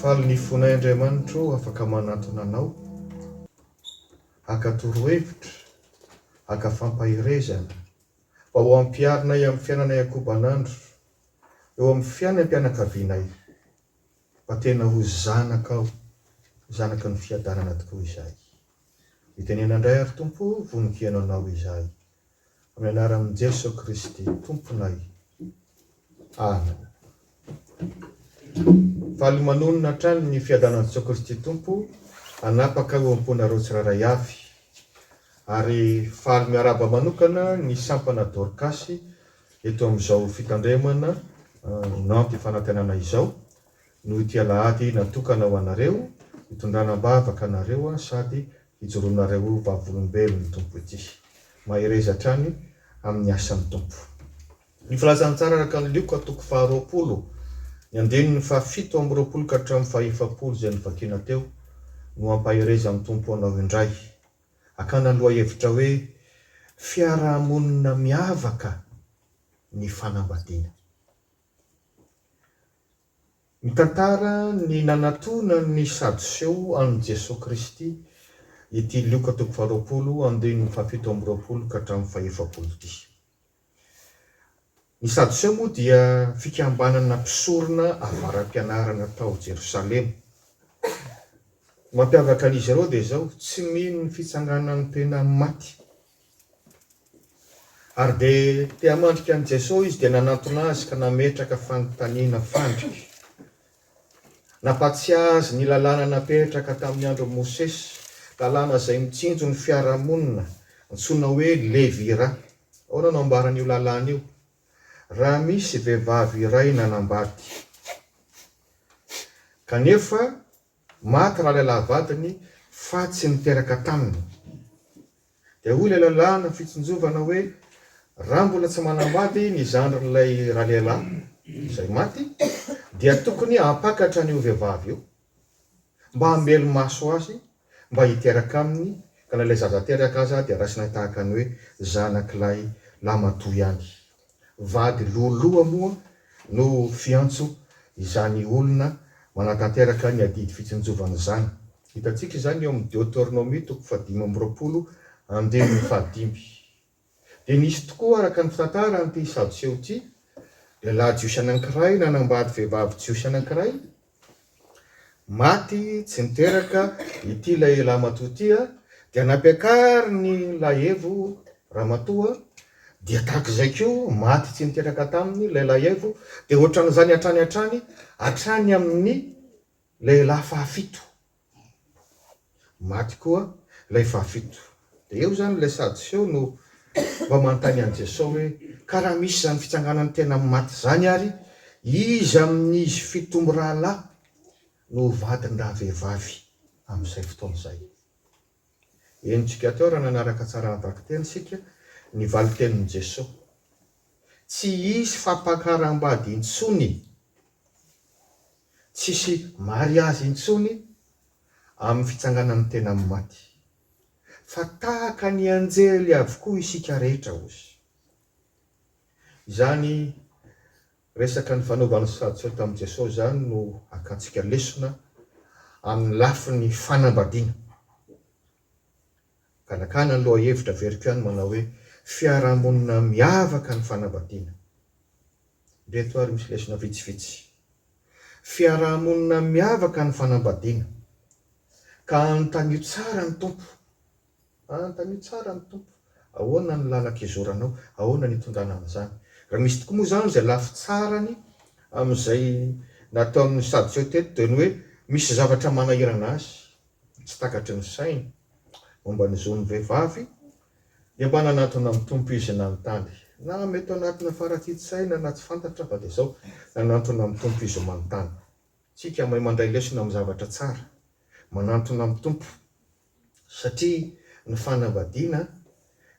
faly ny fonay Andriamanitro afaka manatona anao, akatorohevitra, akafampahirezana, mba ho ampiarinay amin'ny fiainanay ankobanandro, eo amin'ny fiainam-pianakavianay, mba tena ho zanaka aho, zanaka ny fiadanana tokoa izahay. Itenena indray ary Tompo, voninkiana anao izahay. Amin'ny anaran'i Jesosy Kristy, Tomponay. Amen. Faly manonona hatrany ny fiadanan'i Jesosy Kristy Tompo, anapaka eo am-ponareo tsiraray avy. Ary faly miaraba manokana ny sampana Dorcasy eto amin'izao fitandremana nampy fanantenana izao, no ity alahady natokana ho anareo, hitondranam-bavaka anareo sady hijoronareo vavolombelon'ny Tompo ity. Mahireza hatrany amin'ny asan'ny Tompo. Ny filazantsara araka ny Luka toko 20, ny andininy 7 ka hatramin'ny 100 izay nivakiana teo, no ampahireza amin'ny Tompo anao indray. Akana loha hevitra hoe fiarahamonina miavaka ny fanambadiana. Mitantara ny nanatona ny Sadoseo an'i Jesosy Kristy ity Luka toko 20 andininy 7 ka hatramin'ny 100 ity. Ny Sadoseo moa dia fikambanana mpisorona avaram-pianarana tao Jerosalema. Mampiavaka an'izy ireo dia izao, tsy mino ny fitsanganan'ny tena maty. Ary dia te hamandrika an'i Jesosy izy dia nanantona azy ka nametraka fanontaniana fandrika. Nampatsiahy azy ny lalàna napetraka tamin'ny andro Mosesy, lalàna izay mitsinjo ny fiarahamonina, antsoina hoe levira. Ahoana no ambaran'io lalàna io? Raha misy vehivavy iray nanambady, kanefa maty raha lehilahy vadiny fa tsy niteraka taminy, dia hoy ilay lalàna fitsinjovana hoe raha mbola tsy manambady ny zandrin'ilay raha lehilahy izay maty, dia tokony hampakatra an'io vehivavy io mba hamelo maso azy, mba hiteraka aminy, ka na ilay zaza teraka aza dia raisina tahaka ny hoe zanak'ilay lamatoy ihany. Vady loloa moa no fiantso izany olona manatanteraka ny adidy fitsinjovana izany. Hitantsika izany eo amin'ny Deutéronomie toko 15 andininy 5. Dia nisy tokoa araka ny fitantara an'ity Sadoseo ity, lehilahy jiosy anankiray nanambady vehivavy jiosy anankiray, maty tsy niteraka ity ilay lamatoa ity, dia nampiakary ny lahevo ramatoa, dia tahak'izay koa maty tsy niteraka taminy ilay lahevo, dia ohatran'izany hatrany amin'ny lehilahy 7. Maty koa ilay 7. Dia eo zany ilay Sadoseo no mba manontany an'i Jesosy hoe ka raha misy zany fitsanganany tena maty zany ary, iza amin'izy 7 rahalahy no vadin-draha vehivavy amin'izay fotoana izay? Enitsika teo raha nanaraka tsara ny vaky-teny sika, ny valitenin'i Jesosy. Tsy hisy fampakaram-bady intsony, tsisy mariazy intsony amin'ny fitsanganan'ny tena maty, fa tahaka ny anjely avokoa isika rehetra ozy. Izany resaka ny fanaovana Sadoseo tamin'i Jesosy zany no akantsika lesona amin'ny lafin'ny fanambadiana. Kanakana ny loha hevitra veriko ihany manao hoe fiarahamonina miavaka ny fanambadiana. Reto ary misy lesona vitsivitsy. Fiarahamonina miavaka ny fanambadiana, ka anontanio tsara ny Tompo. Anontanio tsara ny Tompo. Ahoana ny lalaka izoranao, ahoana ny hitondrana an'izany. Raha misy tokoa moa zany izay lafy tsarany amin'izay nataon'ny Sadoseo teto, dia ny hoe misy zavatra manahirana azy, tsy takatry ny sainy, momba ny zon'ny vehivavy, dia mba nanantona amin'ny Tompo izy nanontany. Na mety anatina faratity-saina na tsy fantatra fa dia izao nanantona amin'ny Tompo izy manontany. Tsika mahay mandray lesona amin'ny zavatra tsara, manantona amin'ny Tompo, satria ny fanambadiana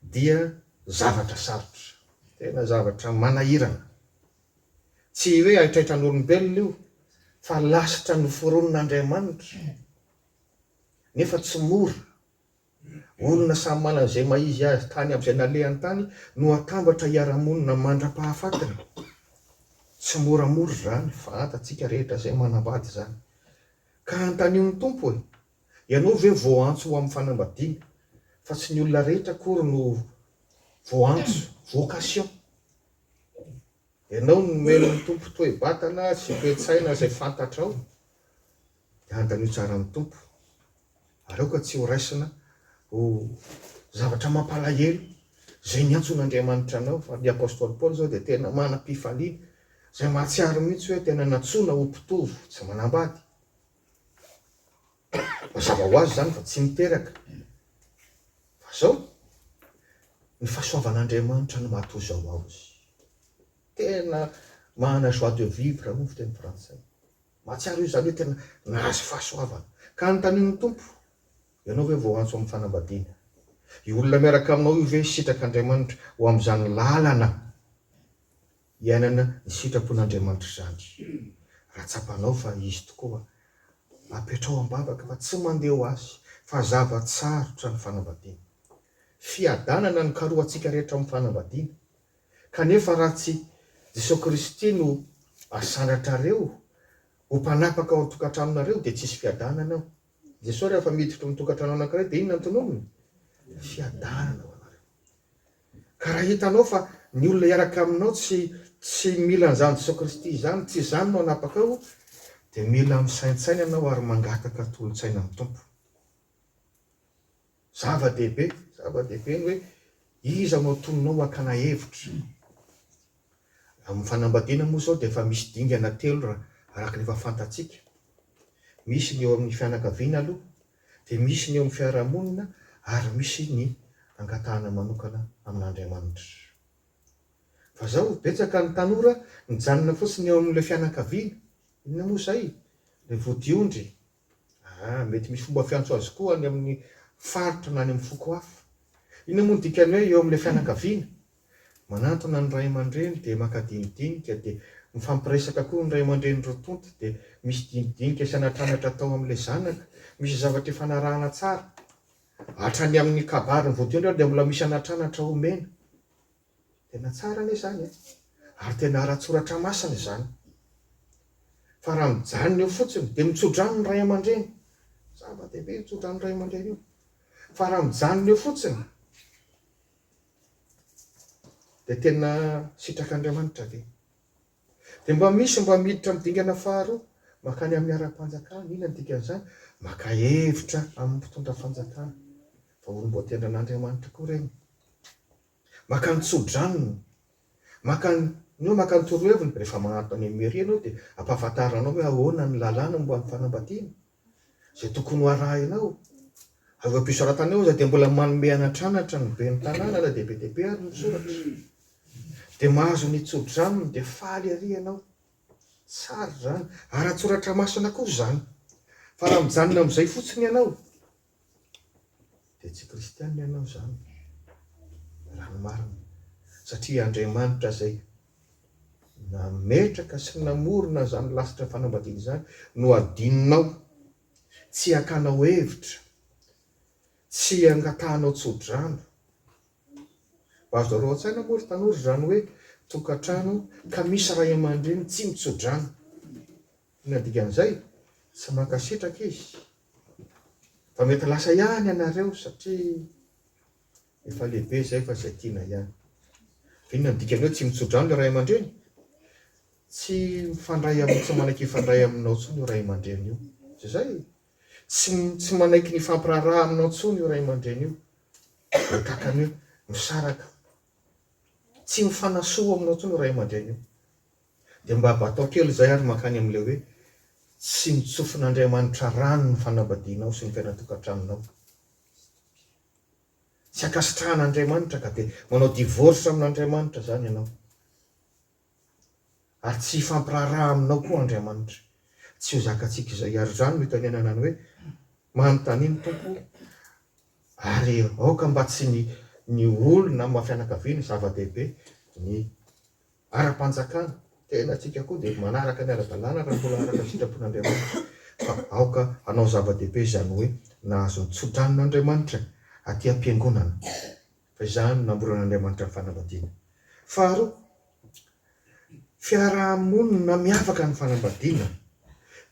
dia zavatra sarotra, tena zavatra manahirana. Tsy hoe aitraitra n'olombelona io, fa lasitra ny foronon'Andriamanitra. Nefa tsy mora. Olona samy manana izay maizy azy tany amin'izay nalehany tany no atambatra hiara-monina mandra-pahafatana. Tsy moramora zany, fantatsika rehetra izay manambady zany. ka antanio ny tompo hoe ianao ve voantso ho amin'ny fanambadiana fa tsy ny olona rehetra akory no voantso vocation ianao no meno ny tompo toe-batana sy toe-tsaina zay fantatrao de antanio tsara ny tompo areoka tsy ho raisina ho zavatra mampalahelo zay niantson'Andriamanitra anao. Fa ny apôstôly Paoly zao de tena manam-pifaliana zay mahatsiaro mihitsy hoe tena natsoina ho mpitovo tsy manambady mazava ho azy zany fa tsy miteraka fa zao ny fahasoavan'Andriamanitra no mahatoza ao azy tena mana joie de vivre ho fiteny frantsay mahatsiaro io zany hoe tena nahazo fahasoavana ka antanio ny tompo ianao hoe voantso amin'ny fanambadiana io olona miaraka aminao io ve sitrak'Andriamanitra ho am'izany lalana iainana ny sitrapon'Andriamanitra zany raha tsapanao fa izy tokoa apetrao ambavaka fa tsy mandeha ho azy fa zavatsarotra ny fanambadiana fiadanana ny karoantsika rehetra amin'ny fanambadiana kanefa raha tsy Jesosy Kristy no asandratrareo ho mpanapaka ao tokantranonareo de tsisy fiadanana ao. Jesosy rehefa miditra amin'ny tokantrano anankiray de inona antononony? Fiadanana ho anareo. Ka raha hitanao fa ny olona iaraka aminao tsy mila an'izany Jesosy Kristy zany, tsy zany no anapaka ao, de mila misaintsaina anao ary mangataka tolotsaina amin'ny tompo. Zava-dehibe ny hoe iza no atononao hakana hevitra. Amin'ny fanambadiana moa zao de efa misy dingana telo raha araka ny efa fantatsika. Misy ny eo amin'ny fianakaviana aloha, de misy ny eo amin'ny fiarahamonina, ary misy ny angatahana manokana amin'Andriamanitra. Fa zao betsaka ny tanora mijanona fotsiny eo amin'le fianakaviana. Inona moa zay? Le vodiondry. Mety misy fomba fiantso azy koa any amin'ny faritra na any amin'ny foko hafa. Inona moa ny dikany hoe eo amin'le fianakaviana? Manantona ny ray aman-dreny de makadinidinika de mifampiresaka koa ny ray aman-dreny rotonta de misy dinidinika sy anatranatra atao amin'le zanaka, misy zavatra ifanarahana tsara. Hatrany amin'ny kabariny vodiondry de mbola misy anatranatra omena. Tena tsara ane zany ary tena ara-tsoratra masina zany. Fa raha mijanona eo fotsiny de mitsodrano ny ray aman-dreny. Zava-dehibe mitsodrano ny ray aman-dreny io. Fa raha mijanona eo fotsiny de tena sitrak'Andriamanitra ve. De mba miditra midingana faharoa makany amin'ny ara-panjakana. Inona ny dikan'izany? Maka hevitra amin'ny mpitondra fanjakana. Fa olom-boatendra an'Andriamanitra koa regny. Maka ny tsodranony, maka ny toroheviny. Rehefa manatona ny mairie anao de ampahafantaranao hoe ahoana ny lalàna momba ny fanambadiana, zay tokony ho arahinao. Avy ampisoratana eo de mbola manome anatranatra ny ben'ny tanàna na dehibe ary ny soratra. De mahazo ny tsodranony de faly ary ianao. Tsara zany, ara-tsoratra masina koa zany. Fa raha mijanona am'izay fotsiny ianao de tsy kristianina ianao zany. Raha ny marina. Satria Andriamanitra zay nametraka sy namorona zany lasitra fanambadiana zany no adininao, tsy hakanao hevitra, tsy angatahanao tsodrano. Azo arao an-tsaina moa ry tanora zany hoe tokantrano ka misy ray aman-dreny tsy mitsodrano. Inona dikan'izay? Tsy mankasitraka izy. Fa mety lasa ihany ianareo satria efa lehibe zay fa zay tiana ihany. Inona dikany hoe tsy mitsodrano le ray aman-dreny? Tsy mifandray amin'ny tsy manaiky mifandray aminao tsony io ray aman-dreny io. Zay. Tsy manaiky ny fampiraraha aminao tsony io ray aman-dreny io. Takany hoe misaraka. Tsy mifanasoa aminao tsony io ray aman-dreny io. De mba batao kely zay ary makany amin'le hoe tsy mitsofin'Andriamanitra rano ny fanambadianao sy ny fiainatokatrannao. Tsy akasitrahan'Andriamanitra ka de manao divorce amin'Andriamanitra zany ianao. Ary tsy fampiraraha aminao koa Andriamanitra. Tsy ho zakatsika izay ary zany no hitanenana ny hoe manontany tompo ary aoka mba tsy ny olona mafianakaviana zava-dehibe ny ara-panjakana. Tena atsika koa de manaraka ny ara-dalàna raha mbola araka sitrapon'Andriamanitra. Fa aoka hanao zava-dehibe zany hoe nahazo ny tsodranon'Andriamanitra aty am-piangonana. Fa izany namoron'Andriamanitra ny fanambadiana. Faharoa, fiarahamonina miavaka ny fanambadiana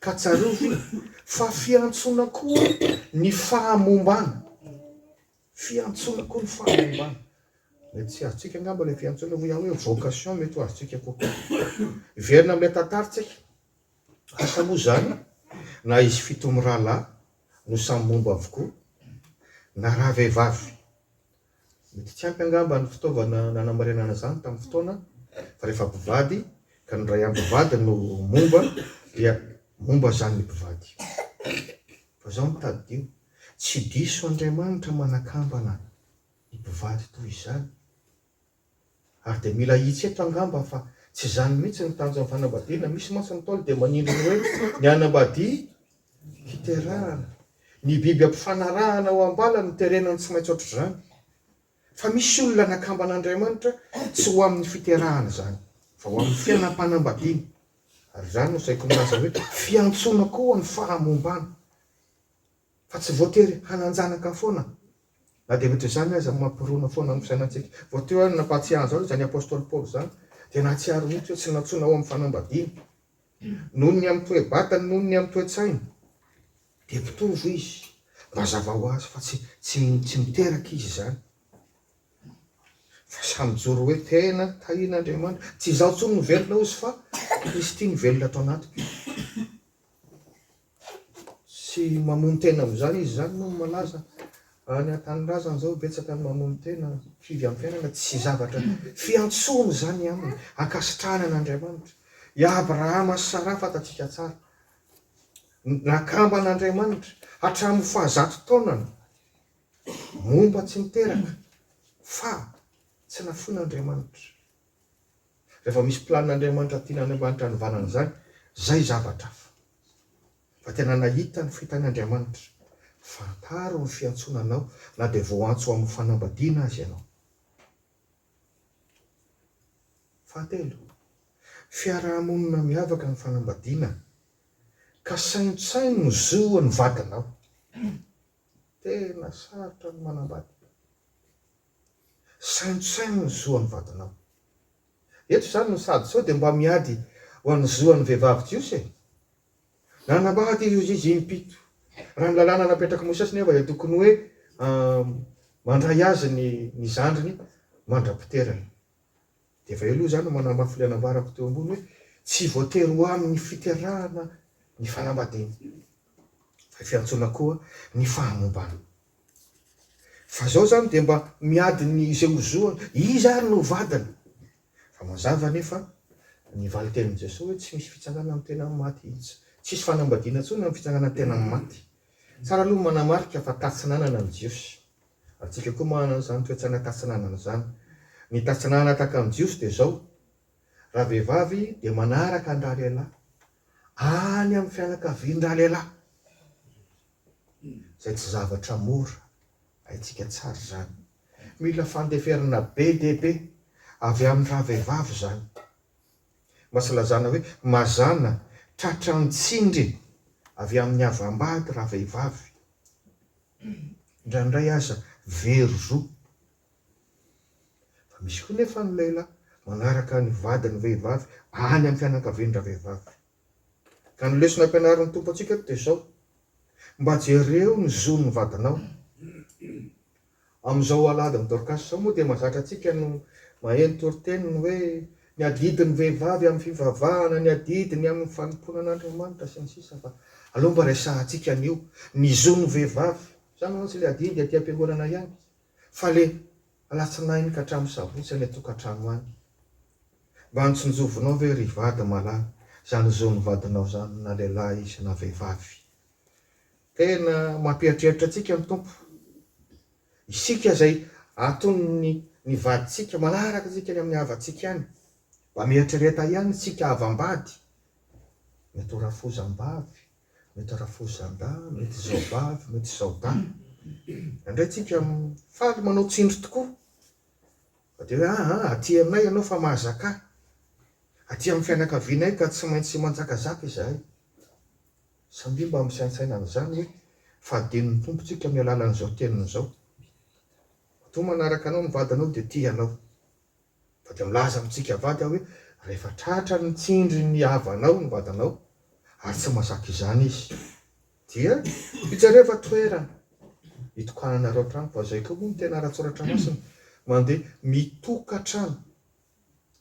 ka tsarovy fa fiantsoana koa ny fahamombana. Fiantsoana koa ny fahamombana. Mety tsy azontsika angamba ilay fiantsoana ho iaho hoe vocation mety ho azontsika kokoa. Iverina amin'ilay tantarantsika. Asa moa zany na izy fito amin'ny rahalahy no samy momba avokoa na raha vehivavy. Mety tsy ampy angamba ny fitaovana nanamarinana zany tamin'ny fotoana fa rehefa mpivady ka ny ray am-bivady no momba dia momba zany ny mpivady. Fa zao mitadio tsy diso Andriamanitra manakambana ny mpivady toy izany. Ary dia mila hitsy eto angamba fa tsy zany mihitsy ny tanjo amin'ny fanambadiana. Misy mantsy ny Ntaolo dia manindrony hoe ny anambady hiterahana. Ny biby ampifanarahana ao ambala no terenany tsy maintsy ohatr' zany. Fa misy olona nakamban'Andriamanitra tsy ho amin'ny fiterahana zany fa ho amin'ny fiainam-panambadiana. Ary zany no saiko milaza hoe fiantsoana koa ny fahamombana. Fa tsy voatery hananjanaka foana. Na dia mety zany aza mampirona foana ny fisainantsika. Vao teo any nampahatsiahy zao zany apôstôly Paoly zany dia nahatsiaro mihitsy hoe tsy nantsona ao amin'ny fanambadiana. Noho ny amin'ny toe-batany, noho ny amin'ny toe-tsaina. Dia mpitovy izy. Mazava ho azy fa tsy miteraka izy zany. Fa samy joro hoe tena tahian'Andriamanitra. Tsy izaho intsony no velona ozy fa izy ity ny velona atao anatiko. Tsy mamono tena amin'izany izy zany no malaza. Any an-tanindrazana zao betsaka ny mamono tena fivy amin'ny fiainana. Tsy zavatra fiantsoana zany aminy. Ankasitrahana an'Andriamanitra. I Abrahama sy Sara fantatsika tsara. Nakamban'Andriamanitra hatramin'ny fahazato taonany. Momba tsy miteraka. Fa tsy nafon'Andriamanitra. Rehefa misy planin'Andriamanitra tian'Andriamanitra hanovanana zany, zay zavatra hafa. Fa tena nahita ny fitan'Andriamanitra. Fantaro ny fiantsonanao na dia vao antso amin'ny fanambadiana azy ianao. Fahatelo, fiarahamonina miavaka ny fanambadiana ka saintsaino no zoa ny vadinao. Tena sarotra ny manambady. Saintsaino ny zoa ny vadinao. Eto zany no sady sao dia mba miady ho an'ny zoan'ny vehivavy jiosy. Nanambady izy impito. Raha ny lalàna napetraka Mosesy nefa dia tokony hoe mandray azy ny zandriny mandram-piterany. Dia efa aloha zany no manamafy ilay nambarako teo ambony hoe tsy voatery ho amin'ny fiterahana ny fanambadiana. Fa fiantsoana koa ny fahamombana. Fa zao zany dia mba miady ny izay hozoany. Izy ary no vadiny. Fa mazava nefa ny valitenin'i Jesosy hoe tsy misy fitsangana amin'ny tena maty. Tsisy fanambadiana intsony amin'ny fitsangana tena maty. Tsara aloha manamarika fa tatsinanana ny Jiosy. Atsika koa manana izany toetsaina tatsinanana izany. Ny tatsinanana tahaka amin'ny Jiosy dia zao. Raha vehivavy dia manaraka an-draha lehilahy. Any amin'ny fianakavian-draha lehilahy. Izay tsy zavatra mora. Haitsika tsara zany. Mila fandeferana be dia be avy amin'ny raha vehivavy zany. Masalazana hoe mazana tratra mitsindry avy amin'ny avam-bady raha vehivavy. Indraindray aza verozo. Fa misy koa nefa ny lehilahy manaraka ny vadiny vehivavy any amin'ny fianakavian-draha vehivavy. Ka ny lesona ampianarin'ny tompo antsika dia zao. Mba jereo ny zon'ny vadinao. Amin'izao alady ny Dorcas zao moa dia mahazatra antsika no maheno toriteniny hoe ny adidin'ny vehivavy amin'ny fivavahana, ny adidiny amin'ny fanompoana an'Andriamanitra sy ny sisa. Fa aloha mba resahantsika an'io. Ny zon'ny vehivavy. Zany moa tsy ilay adidy aty am-piangonana ihany. Fa ilay alatsinainy ka hatramin'ny sabotsy any an-tokantrano any. Mba hantsonjovinao hoe ry vady malala. Zany zon'ny vadinao zany na lehilahy izy na vehivavy. Tena mampieritreritra antsika ny tompo. Isika zay atony ny vaditsika manaraka tsika ny amin'ny havantsika any. Mba mieritrereta ihany tsika avambady. Mety ho rafozam-bavy, mety rafozan-dahy, mety zao vavy, mety zao dahy. Indray tsika faly manao tsindry tokoa. Dia hoe aty aminay ianao fa mahazaka. Aty amin'ny fianakavianay ka tsy maintsy manjakazaka izahay. Samby mba misaintsaina an'izany hoe fadin'ny tompontsika amin'ny alalan'izao teniny izao. Toa manaraka anao ny vadinao dia tianao. Fa dia milaza amintsika vady aho hoe rehefa tratra ny tsindry ny havanao ny vadinao, ary tsy mahazaka izany izy dia ijareva toerana hitokananareo trano fa zay koa moa ny tena ratsoratra masina mandeha mitokatrano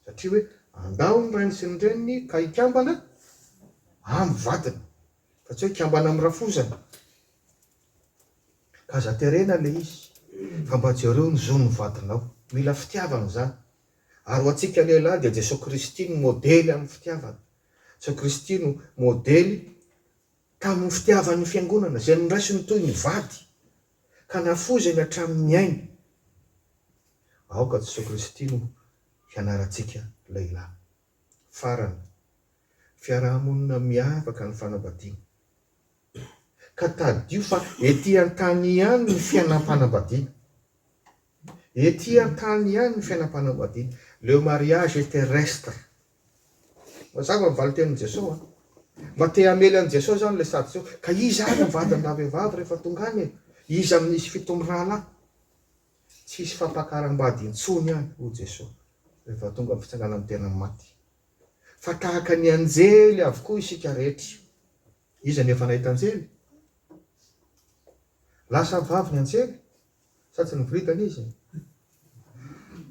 satria hoe andao ny rainy sy ny reniny ka hikambana amy vadina fa tsy hoe hikambana amy rafozana ka za terena le izy fa mba jereo ny zo ny vadinao mila fitiavana zany ary ho atsika lehilahy dia Jesosy Kristy no modely amin'ny fitiavana. Jesosy Kristy no modely tamin'ny fitiavan'ny fiangonana zay niraisiny toy ny vady ka nafozany hatramin'ny ainy. Aoka Jesosy Kristy no hianaratsika lehilahy. Farany, fiarahamonina miavaka ny fanambadiana ka tadio fa ety an-tany ihany ny fiainam-panambadiana. Ety an-tany ihany ny fiainam-panambadiana. Le mariage terrestre. Mazava mivaly tenin'i Jesosy mba te hamely an' Jesosy zany le sady zao ka iza ary ny vadiny vehivavy rehefa tonga any iza amin'isy fitomy rahalahy tsy hisy fampakaram-bady intsony any ho Jesosy rehefa tonga amin'ny fitsangana amin'ny tena maty fa tahaka ny anjely avokoa isika rehetra. Iza nefa nahita anjely? Lasa vavy ny anjely sa tsy nivoritana izy?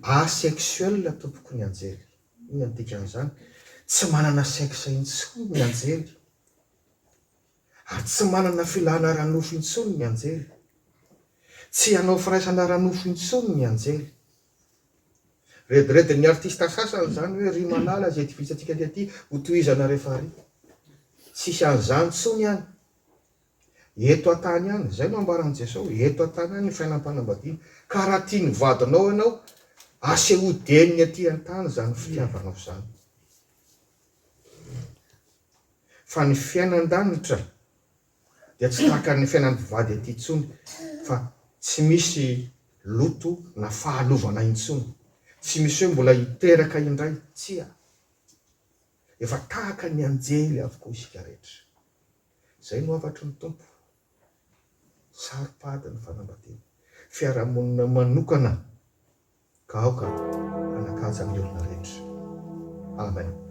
Asexuel tompoko ny anjely. Iny antikan'izany tsy manana sexe intsony ny anjely ary tsy manana filana ranofo intsony ny anjely, tsy hanao firaisana ranofo intsony ny anjely. Rediredin'ny artista sasany zany hoe ry malala zay tivitsatsika tety ho tohizana rehefa ry tsisy an'izany intsony any. Eto an-tany any, zay no ambaran'i Jesosy, eto an-tany any ny fiainam-panambadiana ka raha tia ny vadinao ianao asehodeniny aty an-tany zany fitiavanao zany. Fa ny fiainan-danitra dia tsy tahaka ny fiainan'ny mpivady aty intsony fa tsy misy loto na fahalovana intsony, tsy misy hoe mbola hiteraka indray, tsia. Efa tahaka ny anjely avokoa isika rehetra. Zay no avatry ny tompo. Saro-pady ny fanambadiana, fiarahamonina manokana ka aoka anakaja amin'ny olona rehetra. Amen.